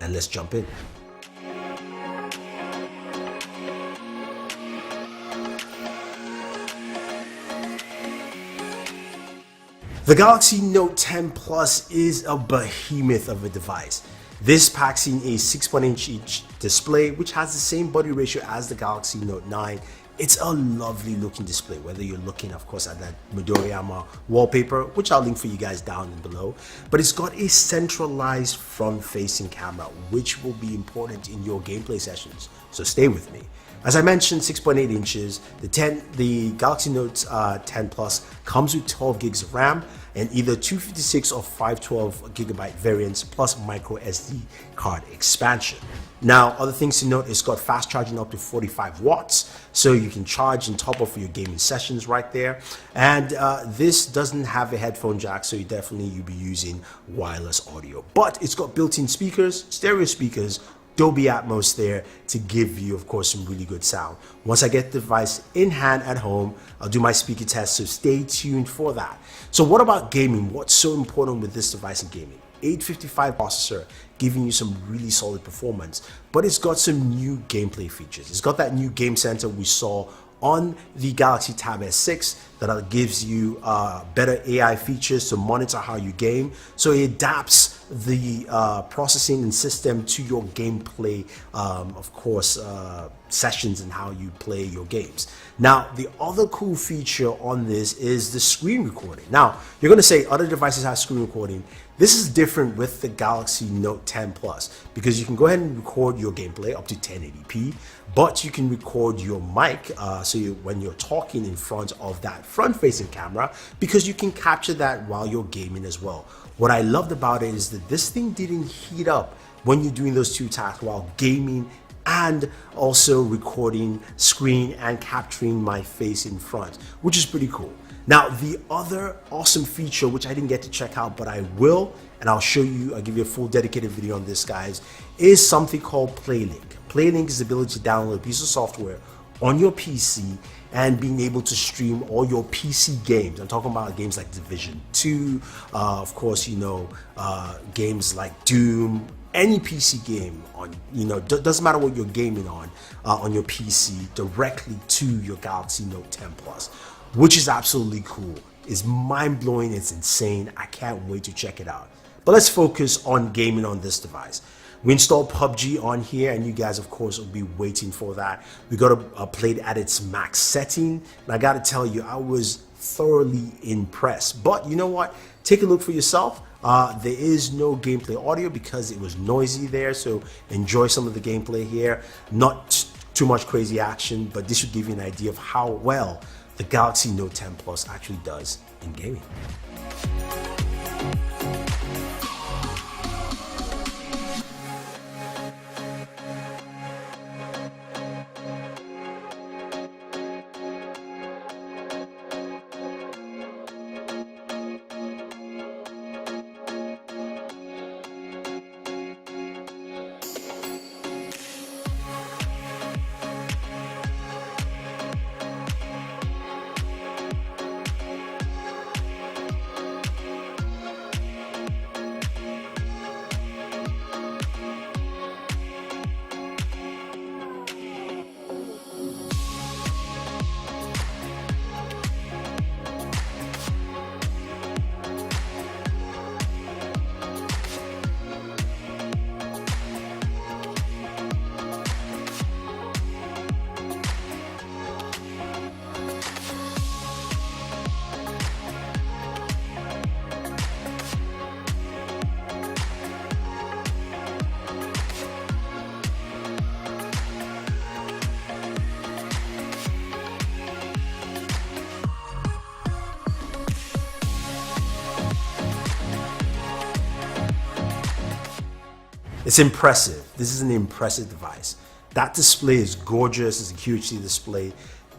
and let's jump in. The Galaxy Note 10 Plus is a behemoth of a device. This packs in a 6.8-inch display, which has the same body ratio as the Galaxy Note 9. It's a lovely looking display, whether you're looking, of course, at that Midoriyama wallpaper, which I'll link for you guys down and below. But it's got a centralized front-facing camera, which will be important in your gameplay sessions. So stay with me. As I mentioned, 6.8 inches, the Galaxy Note 10 Plus comes with 12 gigs of RAM and either 256 or 512 gigabyte variants plus micro SD card expansion. Now, other things to note, it's got fast charging up to 45 watts, so you can charge and top up for your gaming sessions right there. And this doesn't have a headphone jack, so you'll be using wireless audio. But it's got built-in speakers, stereo speakers, Dolby Atmos there to give you, of course, some really good sound. Once I get the device in hand at home, I'll do my speaker test, so stay tuned for that. So what about gaming? What's so important with this device in gaming? 855 processor, giving you some really solid performance, but it's got some new gameplay features. It's got that new game center we saw on the Galaxy Tab S6 that gives you better AI features to monitor how you game. So it adapts the processing and system to your gameplay, of course, sessions and how you play your games. Now, the other cool feature on this is the screen recording. Now, you're going to say other devices have screen recording. This is different with the Galaxy Note 10 Plus because you can go ahead and record your gameplay up to 1080p, but you can record your mic when you're talking in front of that front-facing camera, because you can capture that while you're gaming as well. What I loved about it is that this thing didn't heat up when you're doing those two tasks while gaming and also recording screen and capturing my face in front, which is pretty cool. Now, the other awesome feature, which I didn't get to check out, but I will, and I'll give you a full dedicated video on this, guys, is something called PlayLink. PlayLink is the ability to download a piece of software on your PC and being able to stream all your PC games. I'm talking about games like Division 2, of course, games like Doom, any PC game doesn't matter what you're gaming on your PC, directly to your Galaxy Note 10 Plus, which is absolutely cool. It's mind-blowing, it's insane. I can't wait to check it out. But let's focus on gaming on this device. We installed PUBG on here, and you guys, of course, will be waiting for that. We got to play it at its max setting, and I got to tell you, I was thoroughly impressed. But you know what? Take a look for yourself. There is no gameplay audio because it was noisy there, so enjoy some of the gameplay here. Not too much crazy action, but this should give you an idea of how well the Galaxy Note 10 Plus actually does in gaming. It's impressive. This is an impressive device. That display is gorgeous. It's a QHD display.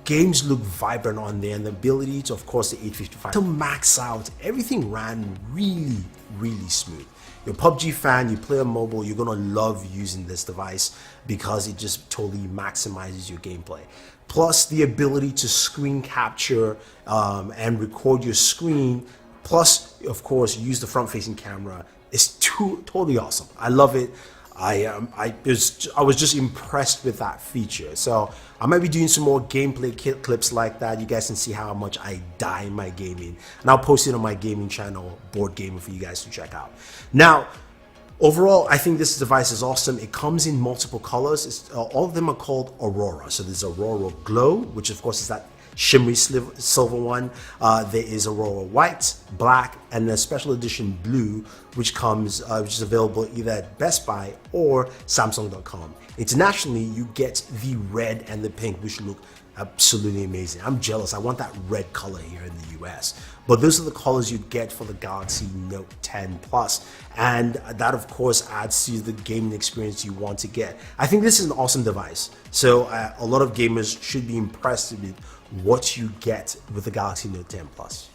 Games look vibrant on there, and the ability to, of course, the 855 to max out. Everything ran really, really smooth. You're a PUBG fan, you play on mobile, you're gonna love using this device because it just totally maximizes your gameplay. Plus the ability to screen capture and record your screen, plus of course use the front-facing camera is totally awesome. I love it. I was just impressed with that feature. So I might be doing some more gameplay clips like that. You guys can see how much I die in my gaming, and I'll post it on my gaming channel, Board Gaming, for you guys to check out. Now, overall, I think this device is awesome. It comes in multiple colors. All of them are called Aurora. So there's Aurora Glow, which of course is that shimmery silver one. There is Aurora White, Black, and a special edition Blue, which is available either at Best Buy or Samsung.com. Internationally, you get the red and the pink, which look absolutely amazing. I'm jealous. I want that red color here in the US. But those are the colors you get for the Galaxy Note 10 Plus, and that of course adds to the gaming experience you want to get. I think this is an awesome device, so a lot of gamers should be impressed with what you get with the Galaxy Note 10 Plus.